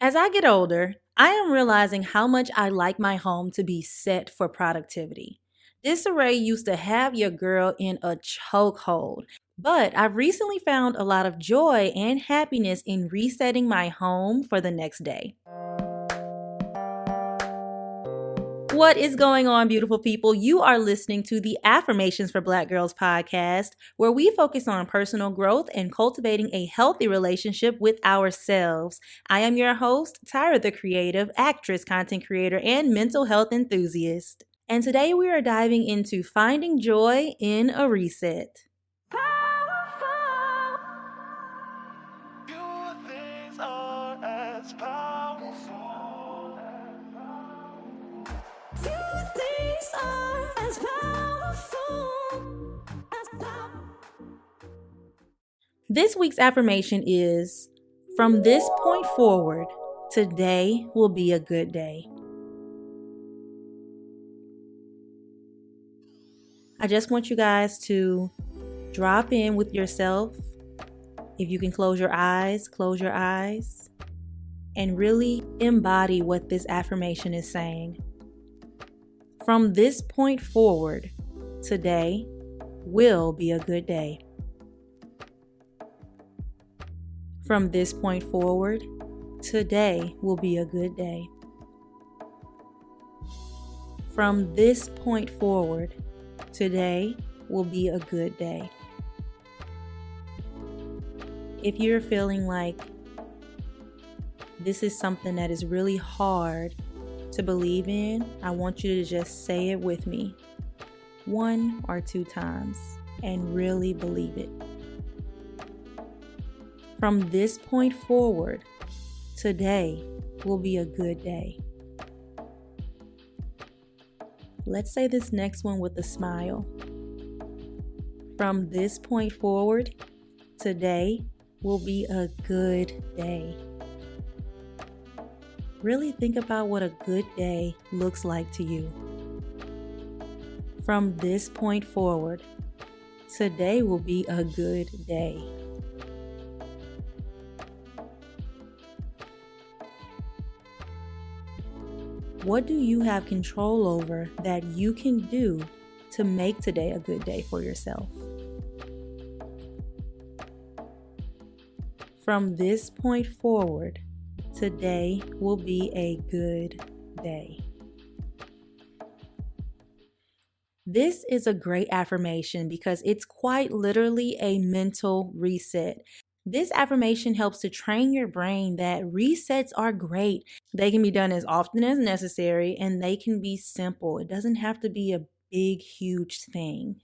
As I get older, I am realizing how much I like my home to be set for productivity. Disarray used to have your girl in a chokehold, but I've recently found a lot of joy and happiness in resetting my home for the next day. What is going on, beautiful people? You are listening to the Affirmations for Black Girls podcast, where we focus on personal growth and cultivating a healthy relationship with ourselves. I am your host, Tyra, the creative, actress, content creator, and mental health enthusiast. And today we are diving into finding joy in a reset. This week's affirmation is, from this point forward, today will be a good day. I just want you guys to drop in with yourself. If you can close your eyes, and really embody what this affirmation is saying. From this point forward, today will be a good day. From this point forward, today will be a good day. From this point forward, today will be a good day. If you're feeling like this is something that is really hard to believe in, I want you to just say it with me 1 or 2 times and really believe it. From this point forward, today will be a good day. Let's say this next one with a smile. From this point forward, today will be a good day. Really think about what a good day looks like to you. From this point forward, today will be a good day. What do you have control over that you can do to make today a good day for yourself? From this point forward, today will be a good day. This is a great affirmation because it's quite literally a mental reset. This affirmation helps to train your brain that resets are great. They can be done as often as necessary, and they can be simple. It doesn't have to be a big, huge thing.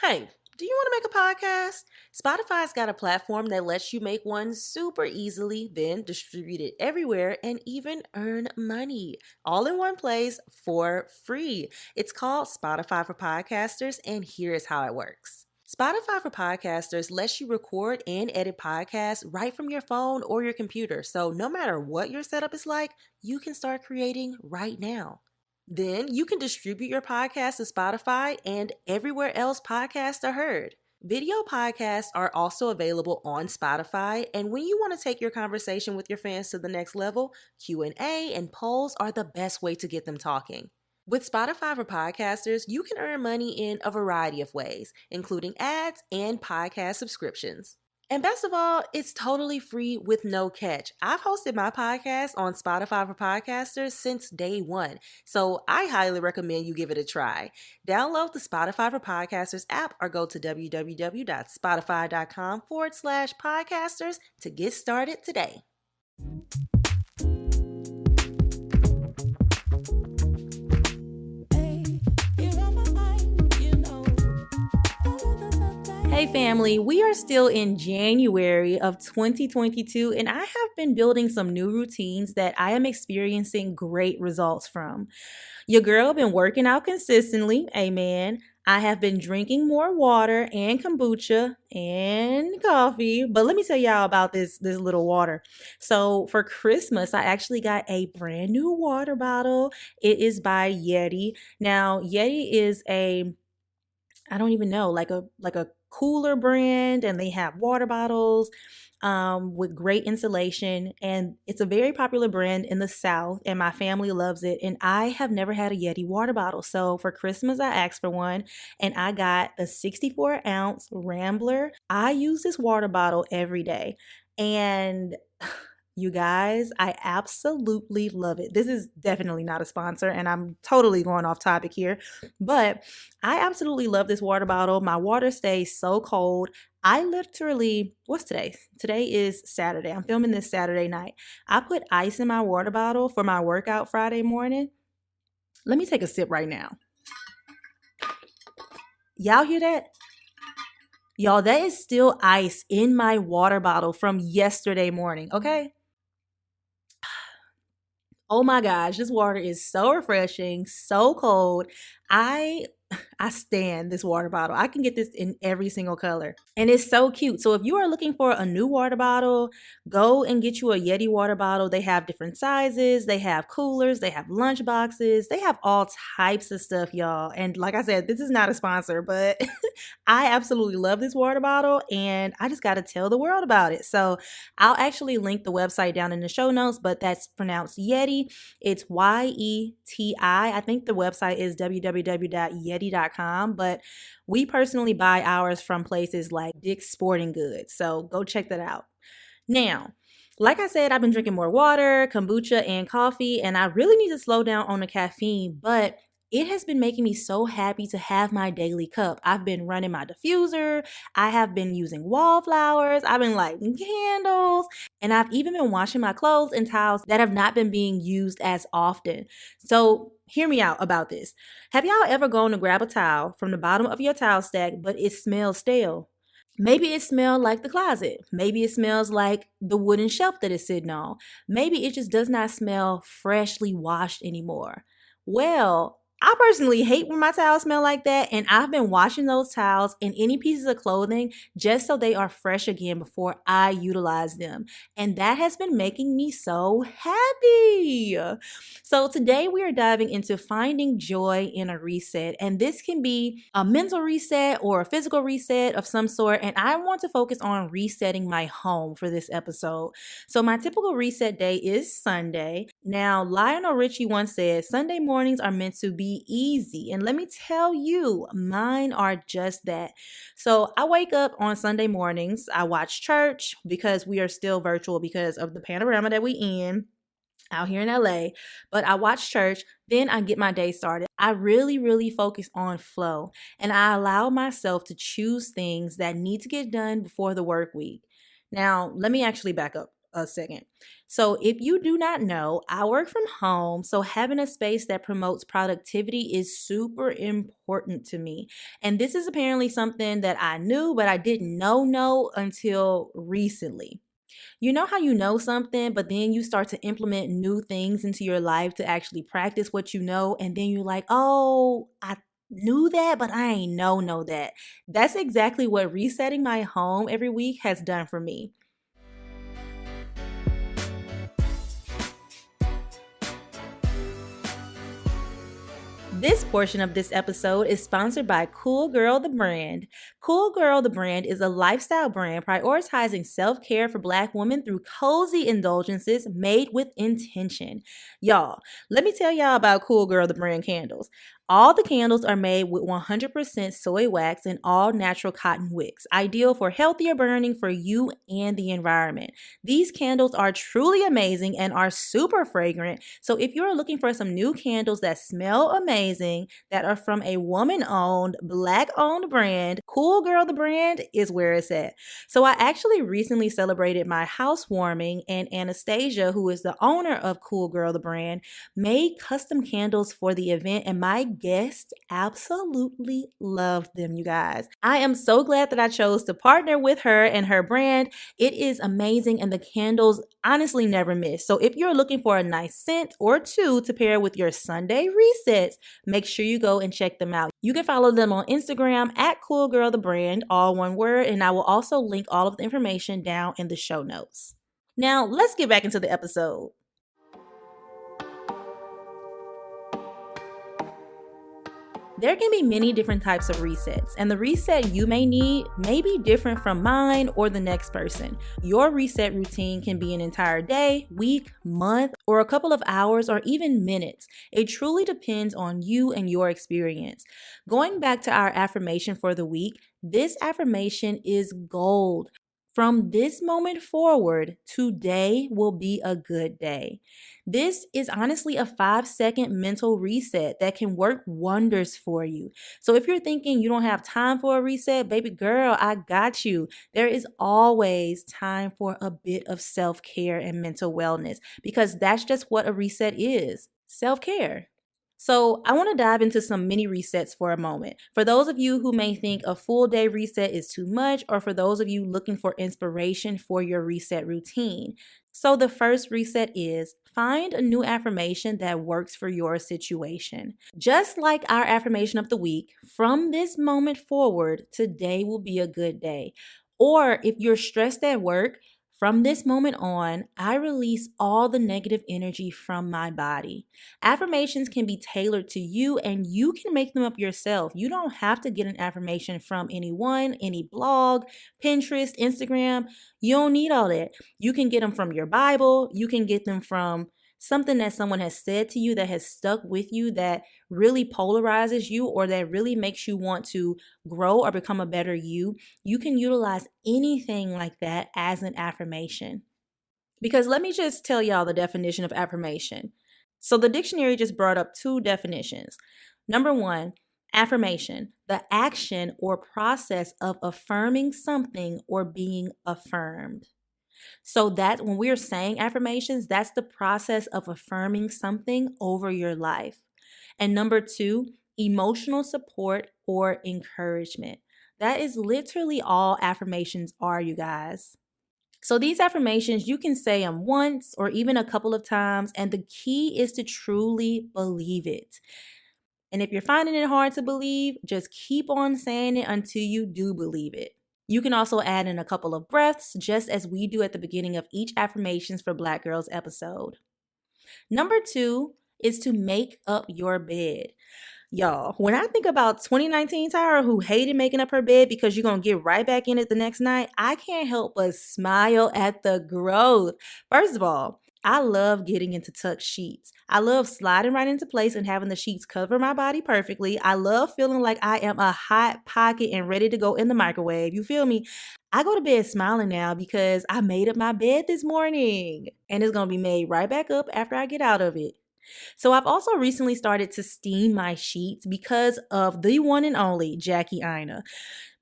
Hey, do you want to make a podcast? Spotify's got a platform that lets you make one super easily, then distribute it everywhere and even earn money all in one place for free. It's called Spotify for Podcasters, and here's how it works. Spotify for Podcasters lets you record and edit podcasts right from your phone or your computer. So no matter what your setup is like, you can start creating right now. Then you can distribute your podcast to Spotify and everywhere else podcasts are heard. Video podcasts are also available on Spotify, and when you want to take your conversation with your fans to the next level, Q&A and polls are the best way to get them talking. With Spotify for Podcasters, you can earn money in a variety of ways, including ads and podcast subscriptions. And best of all, it's totally free with no catch. I've hosted my podcast on Spotify for Podcasters since day one, so I highly recommend you give it a try. Download the Spotify for Podcasters app or go to www.spotify.com/podcasters to get started today. Hey family, we are still in January of 2022, and I have been building some new routines that I am experiencing great results from. Your girl been working out consistently, amen. I have been drinking more water and kombucha and coffee, but let me tell y'all about this little water. So for Christmas, I actually got a brand new water bottle. It is by Yeti. Now, Yeti is I don't even know, like a cooler brand, and they have water bottles. with great insulation. And it's a very popular brand in the South, and my family loves it. And I have never had a Yeti water bottle. So for Christmas, I asked for one, and I got the 64-ounce Rambler. I use this water bottle every day. And you guys, I absolutely love it. This is definitely not a sponsor, and I'm totally going off topic here, but I absolutely love this water bottle. My water stays so cold. I literally, what's today? Today is Saturday. I'm filming this Saturday night. I put ice in my water bottle for my workout Friday morning. Let me take a sip right now. Y'all hear that? Y'all, that is still ice in my water bottle from yesterday morning, okay? Oh my gosh, this water is so refreshing, so cold. I I stand this water bottle. I can get this in every single color. And it's so cute. So if you are looking for a new water bottle, go and get you a Yeti water bottle. They have different sizes. They have coolers. They have lunch boxes. They have all types of stuff, y'all. And like I said, this is not a sponsor, but I absolutely love this water bottle, and I just got to tell the world about it. So I'll actually link the website down in the show notes, but that's pronounced Yeti. It's Yeti. I think the website is www.yeti.com, but we personally buy ours from places like Dick's Sporting Goods. So go check that out. Now, like I said, I've been drinking more water, kombucha, and coffee, and I really need to slow down on the caffeine, but it has been making me so happy to have my daily cup. I've been running my diffuser. I have been using wallflowers. I've been lighting candles. And I've even been washing my clothes and towels that have not been being used as often. So hear me out about this. Have y'all ever gone to grab a towel from the bottom of your towel stack, but it smells stale? Maybe it smells like the closet. Maybe it smells like the wooden shelf that it's sitting on. Maybe it just does not smell freshly washed anymore. Well, I personally hate when my towels smell like that, and I've been washing those towels and any pieces of clothing just so they are fresh again before I utilize them. And that has been making me so happy. So today we are diving into finding joy in a reset, and this can be a mental reset or a physical reset of some sort, and I want to focus on resetting my home for this episode. So my typical reset day is Sunday. Now, Lionel Richie once said, Sunday mornings are meant to be easy. And let me tell you, mine are just that. So I wake up on Sunday mornings. I watch church because we are still virtual because of the panorama that we in out here in LA, but I watch church, then I get my day started. I really focus on flow, and I allow myself to choose things that need to get done before the work week. Now, let me actually back up a second. So if you do not know, I work from home, so having a space that promotes productivity is super important to me. And this is apparently something that I knew, but I didn't know until recently. You know how you know something, but then you start to implement new things into your life to actually practice what you know, and then you're like, oh, I knew that, but I ain't know that. That's exactly what resetting my home every week has done for me. This portion of this episode is sponsored by Cool Girl the Brand. Cool Girl the Brand is a lifestyle brand prioritizing self-care for Black women through cozy indulgences made with intention. Y'all, let me tell y'all about Cool Girl the Brand candles. All the candles are made with 100% soy wax and all natural cotton wicks, ideal for healthier burning for you and the environment. These candles are truly amazing and are super fragrant. So if you're looking for some new candles that smell amazing, that are from a woman-owned, Black-owned brand, Cool Girl the Brand is where it's at. So I actually recently celebrated my housewarming, and Anastasia, who is the owner of Cool Girl the Brand, made custom candles for the event, and my guests absolutely loved them, you guys. I am so glad that I chose to partner with her and her brand. It is amazing, and the candles honestly never miss. So if you're looking for a nice scent or two to pair with your Sunday resets, make sure you go and check them out. You can follow them on Instagram at Cool Girl the Brand, all one word, and I will also link all of the information down in the show notes. Now, let's get back into the episode. There can be many different types of resets, and the reset you may need may be different from mine or the next person. Your reset routine can be an entire day, week, month, or a couple of hours, or even minutes. It truly depends on you and your experience. Going back to our affirmation for the week, this affirmation is gold. From this moment forward, today will be a good day. This is honestly a 5-second mental reset that can work wonders for you. So if you're thinking you don't have time for a reset, baby girl, I got you. There is always time for a bit of self-care and mental wellness because that's just what a reset is, self-care. So I want to dive into some mini resets for a moment. For those of you who may think a full day reset is too much, or for those of you looking for inspiration for your reset routine. So the first reset is find a new affirmation that works for your situation. Just like our affirmation of the week, from this moment forward, today will be a good day. Or if you're stressed at work, from this moment on, I release all the negative energy from my body. Affirmations can be tailored to you and you can make them up yourself. You don't have to get an affirmation from anyone, any blog, Pinterest, Instagram. You don't need all that. You can get them from your Bible. You can get them from something that someone has said to you that has stuck with you, that really polarizes you or that really makes you want to grow or become a better you. You can utilize anything like that as an affirmation. Because let me just tell y'all the definition of affirmation. So the dictionary just brought up 2 definitions. Number 1, affirmation, the action or process of affirming something or being affirmed. So that when we're saying affirmations, that's the process of affirming something over your life. And number 2, emotional support or encouragement. That is literally all affirmations are, you guys. So these affirmations, you can say them once or even a couple of times, and the key is to truly believe it. And if you're finding it hard to believe, just keep on saying it until you do believe it. You can also add in a couple of breaths, just as we do at the beginning of each Affirmations for Black Girls episode. Number 2 is to make up your bed. Y'all, when I think about 2019 Tyra, who hated making up her bed because you're going to get right back in it the next night, I can't help but smile at the growth. First of all, I love getting into tucked sheets. I love sliding right into place and having the sheets cover my body perfectly. I love feeling like I am a hot pocket and ready to go in the microwave. You feel me? I go to bed smiling now because I made up my bed this morning and it's going to be made right back up after I get out of it. So I've also recently started to steam my sheets because of the one and only Jackie Aina.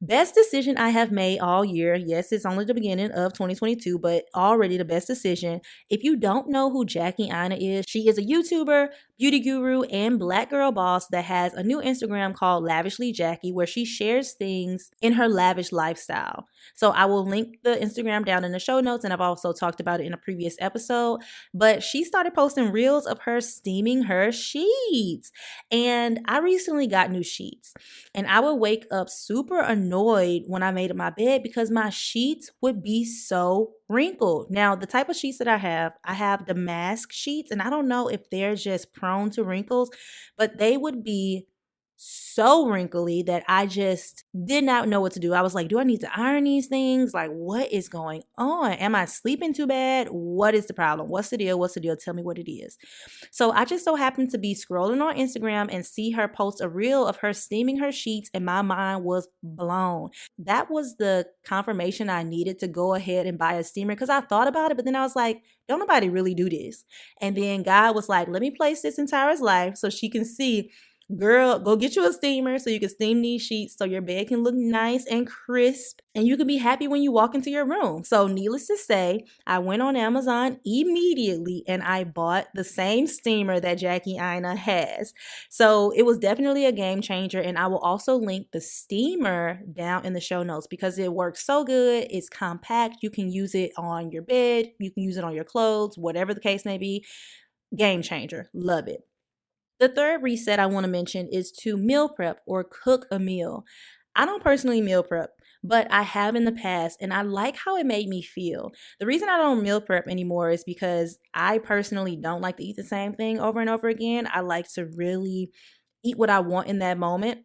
Best decision I have made all year. Yes, it's only the beginning of 2022, but already the best decision. If you don't know who Jackie Aina is, she is a YouTuber, beauty guru, and Black girl boss that has a new Instagram called Lavishly Jackie, where she shares things in her lavish lifestyle. So I will link the Instagram down in the show notes, and I've also talked about it in a previous episode. But she started posting reels of her steaming her sheets. And I recently got new sheets, and I would wake up super annoyed when I made up my bed because my sheets would be so wrinkled. Now, the type of sheets that I have damask sheets, and I don't know if they're just prone to wrinkles, but they would be so wrinkly that I just did not know what to do. I was like, do I need to iron these things? Like, what is going on? Am I sleeping too bad? What is the problem? What's the deal? What's the deal? Tell me what it is. So I just so happened to be scrolling on Instagram and see her post a reel of her steaming her sheets, and my mind was blown. That was the confirmation I needed to go ahead and buy a steamer, because I thought about it, but then I was like, don't nobody really do this. And then God was like, let me place this in Tyra's life so she can see, girl, go get you a steamer so you can steam these sheets so your bed can look nice and crisp and you can be happy when you walk into your room. So needless to say, I went on Amazon immediately and I bought the same steamer that Jackie Aina has. So it was definitely a game changer, and I will also link the steamer down in the show notes because it works so good. It's compact. You can use it on your bed. You can use it on your clothes, whatever the case may be. Game changer. Love it. The third reset I want to mention is to meal prep or cook a meal. I don't personally meal prep, but I have in the past, and I like how it made me feel. The reason I don't meal prep anymore is because I personally don't like to eat the same thing over and over again. I like to really eat what I want in that moment.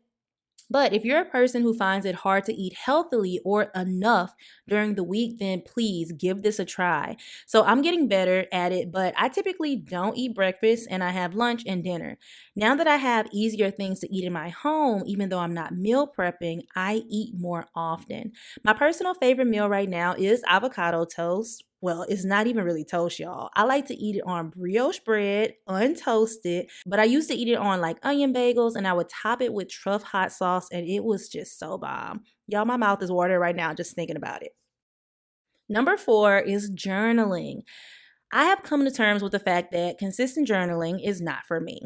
But if you're a person who finds it hard to eat healthily or enough during the week, then please give this a try. So I'm getting better at it, but I typically don't eat breakfast and I have lunch and dinner. Now that I have easier things to eat in my home, even though I'm not meal prepping, I eat more often. My personal favorite meal right now is avocado toast. Well, it's not even really toast, y'all. I like to eat it on brioche bread, untoasted, but I used to eat it on like onion bagels and I would top it with truff hot sauce and it was just so bomb. Y'all, my mouth is watering right now just thinking about it. Number 4 is journaling. I have come to terms with the fact that consistent journaling is not for me.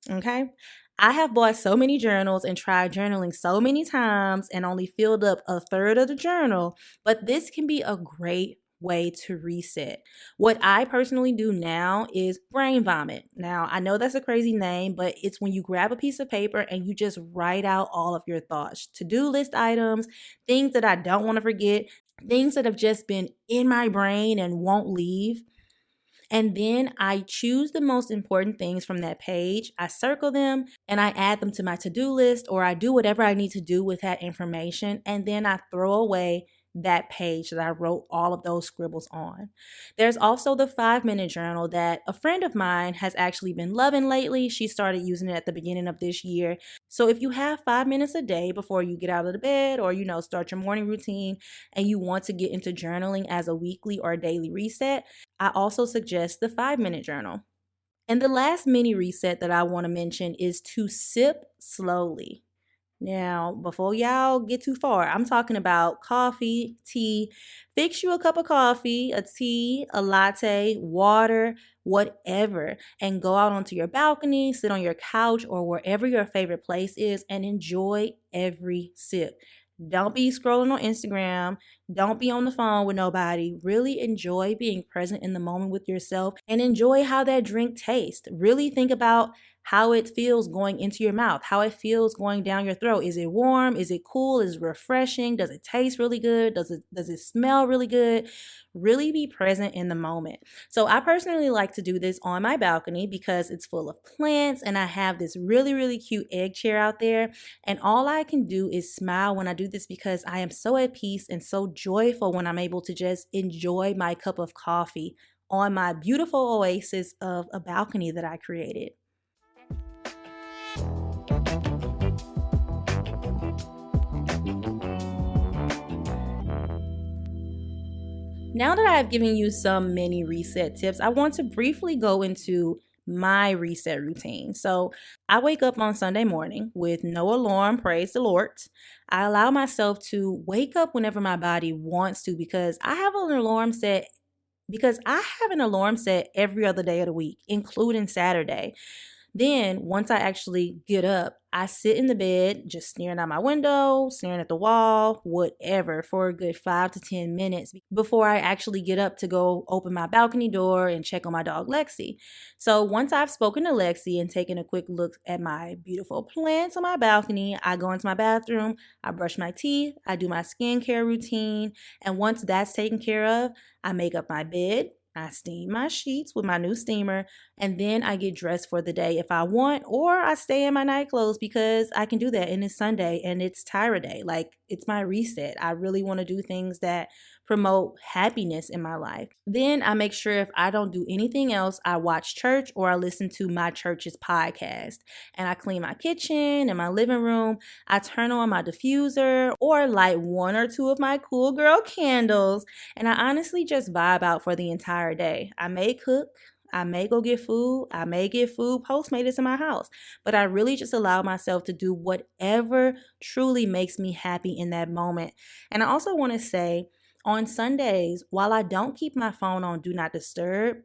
Okay. I have bought so many journals and tried journaling so many times and only filled up a third of the journal, but this can be a great way to reset. What I personally do now is brain vomit. Now, I know that's a crazy name, but it's when you grab a piece of paper and you just write out all of your thoughts, to-do list items, things that I don't want to forget, things that have just been in my brain and won't leave. And then I choose the most important things from that page. I circle them and I add them to my to-do list, or I do whatever I need to do with that information. And then I throw away that page that I wrote all of those scribbles on. There's also the 5-minute journal that a friend of mine has actually been loving lately. She started using it at the beginning of this year. So if you have 5 minutes a day before you get out of the bed or, start your morning routine and you want to get into journaling as a weekly or daily reset, I also suggest the 5-minute journal. And the last mini reset that I want to mention is to sip slowly. Now, before y'all get too far, I'm talking about coffee, tea. Fix you a cup of coffee, a tea, a latte, water, whatever, and go out onto your balcony, sit on your couch, or wherever your favorite place is and enjoy every sip. Don't be scrolling on Instagram. Don't be on the phone with nobody. Really enjoy being present in the moment with yourself and enjoy how that drink tastes. Really think about how it feels going into your mouth, how it feels going down your throat. Is it warm? Is it cool? Is it refreshing? Does it taste really good? Does it smell really good? Really be present in the moment. So I personally like to do this on my balcony because it's full of plants and I have this really, really cute egg chair out there. And all I can do is smile when I do this because I am so at peace and so joyful when I'm able to just enjoy my cup of coffee on my beautiful oasis of a balcony that I created. Now that I've given you some mini reset tips, I want to briefly go into my reset routine. So I wake up on Sunday morning with no alarm, praise the Lord. I allow myself to wake up whenever my body wants to because I have an alarm set every other day of the week, including Saturday. Then once I actually get up, I sit in the bed, just staring out my window, staring at the wall, whatever, for a good 5 to 10 minutes before I actually get up to go open my balcony door and check on my dog, Lexi. So once I've spoken to Lexi and taken a quick look at my beautiful plants on my balcony, I go into my bathroom, I brush my teeth, I do my skincare routine, and once that's taken care of, I make up my bed, I steam my sheets with my new steamer, and then I get dressed for the day if I want, or I stay in my night clothes because I can do that. And it's Sunday and it's Tyra Day. Like, it's my reset. I really want to do things that promote happiness in my life. Then I make sure if I don't do anything else, I watch church or I listen to my church's podcast. And I clean my kitchen and my living room. I turn on my diffuser or light 1 or 2 of my cool girl candles. And I honestly just vibe out for the entire day. I may cook. I may go get food. I may get food Postmated to my house. But I really just allow myself to do whatever truly makes me happy in that moment. And I also want to say, on Sundays, while I don't keep my phone on Do Not Disturb,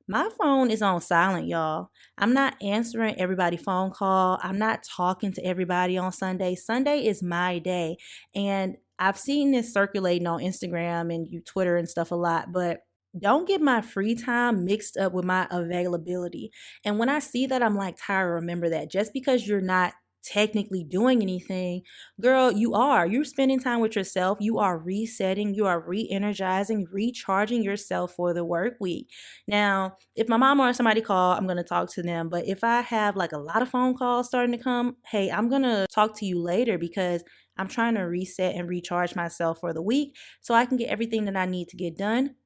my phone is on silent, y'all. I'm not answering everybody's phone call. I'm not talking to everybody on Sunday. Sunday is my day. And I've seen this circulating on Instagram and Twitter and stuff a lot, but don't get my free time mixed up with my availability. And when I see that, I'm like, Tyra, remember that. Just because you're not technically doing anything, girl, you are. You're spending time with yourself. You are resetting, you are re energizing, recharging yourself for the work week. Now, if my mom or somebody call, I'm going to talk to them. But if I have like a lot of phone calls starting to come, hey, I'm going to talk to you later because I'm trying to reset and recharge myself for the week so I can get everything that I need to get done.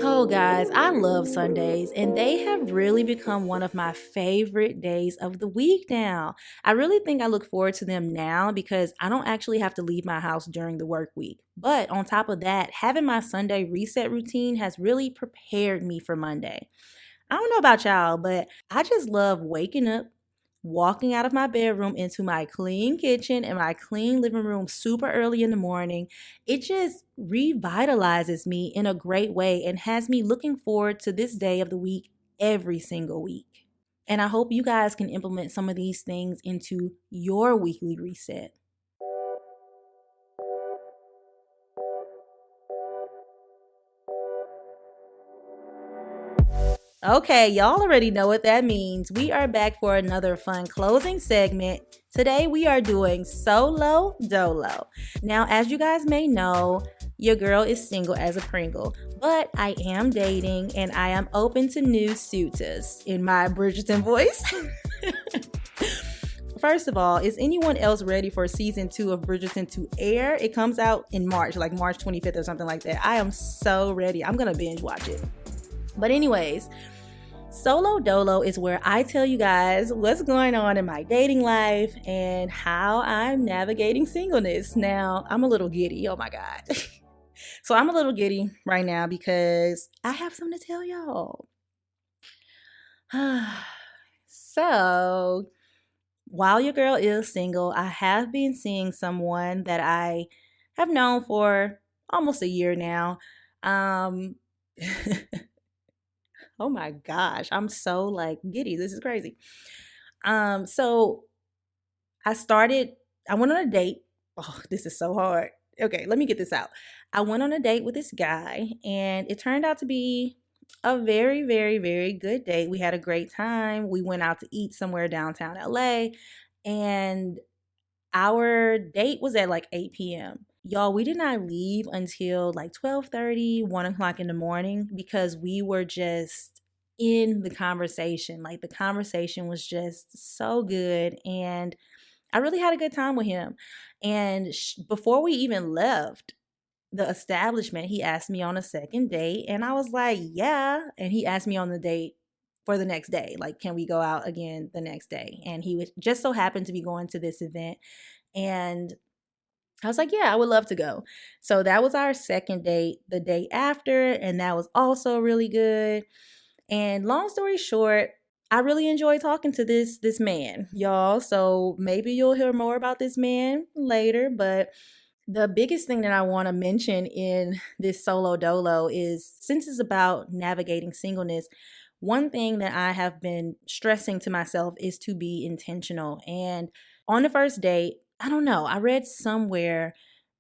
Oh, guys, I love Sundays, and they have really become one of my favorite days of the week now. I really think I look forward to them now because I don't actually have to leave my house during the work week. But on top of that, having my Sunday reset routine has really prepared me for Monday. I don't know about y'all, but I just love waking up, walking out of my bedroom into my clean kitchen and my clean living room super early in the morning. It just revitalizes me in a great way and has me looking forward to this day of the week every single week. And I hope you guys can implement some of these things into your weekly reset. Okay, y'all already know what that means. We are back for another fun closing segment. Today we are doing Solo Dolo. Now, as you guys may know, your girl is single as a Pringle, but I am dating and I am open to new suitors in my Bridgerton voice. First of all, is anyone else ready for season 2 of Bridgerton to air? It comes out in March, like March 25th or something like that. I am so ready. I'm going to binge watch it. But anyways, Solo Dolo is where I tell you guys what's going on in my dating life and how I'm navigating singleness. Now, I'm a little giddy. Oh my God. So I'm a little giddy right now because I have something to tell y'all. So, while your girl is single, I have been seeing someone that I have known for almost a year now. Oh my gosh, I'm so like giddy. This is crazy. So I went on a date. Oh, this is so hard. Okay, let me get this out. I went on a date with this guy, and it turned out to be a very, very, very good date. We had a great time. We went out to eat somewhere downtown LA, and our date was at like 8 p.m. Y'all, we did not leave until like 12:30, 1 o'clock in the morning because we were just in the conversation. Like the conversation was just so good. And I really had a good time with him. And before we even left the establishment, he asked me on a second date. And I was like, yeah. And he asked me on the date for the next day. Like, can we go out again the next day? And he was just so happened to be going to this event. And I was like, yeah, I would love to go. So that was our second date, the day after, and that was also really good. And long story short, I really enjoyed talking to this man, y'all. So maybe you'll hear more about this man later, but the biggest thing that I want to mention in this solo dolo is since it's about navigating singleness, one thing that I have been stressing to myself is to be intentional. And on the first date, I don't know, I read somewhere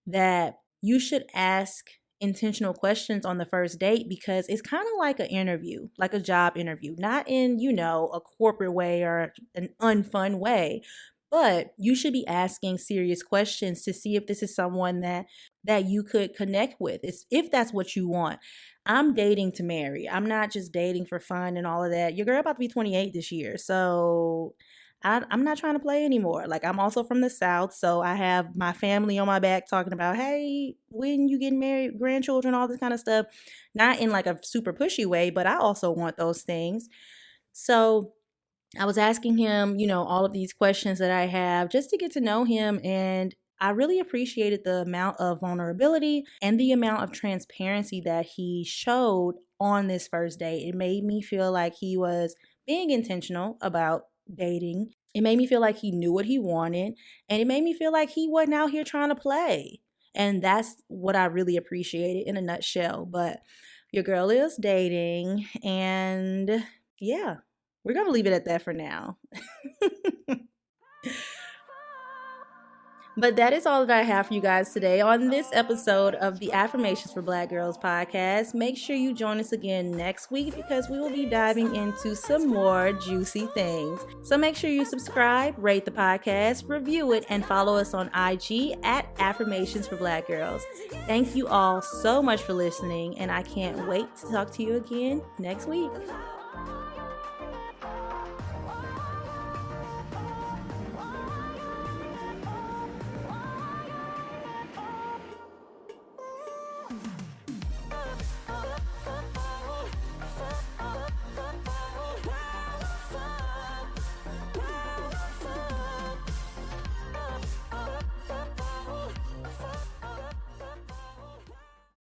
that you should ask intentional questions on the first date because it's kind of like an interview, like a job interview, not in, a corporate way or an unfun way, but you should be asking serious questions to see if this is someone that you could connect with. It's, if that's what you want. I'm dating to marry. I'm not just dating for fun and all of that. Your girl about to be 28 this year. So I'm not trying to play anymore. Like, I'm also from the South, so I have my family on my back talking about, hey, when you getting married, grandchildren, all this kind of stuff. Not in like a super pushy way, but I also want those things. So I was asking him, all of these questions that I have just to get to know him. And I really appreciated the amount of vulnerability and the amount of transparency that he showed on this first date. It made me feel like he was being intentional about dating. It made me feel like he knew what he wanted. And it made me feel like he wasn't out here trying to play. And that's what I really appreciated in a nutshell. But your girl is dating. And yeah, we're going to leave it at that for now. But that is all that I have for you guys today on this episode of the Affirmations for Black Girls podcast. Make sure you join us again next week because we will be diving into some more juicy things. So make sure you subscribe, rate the podcast, review it, and follow us on IG at Affirmations for Black Girls. Thank you all so much for listening, and I can't wait to talk to you again next week.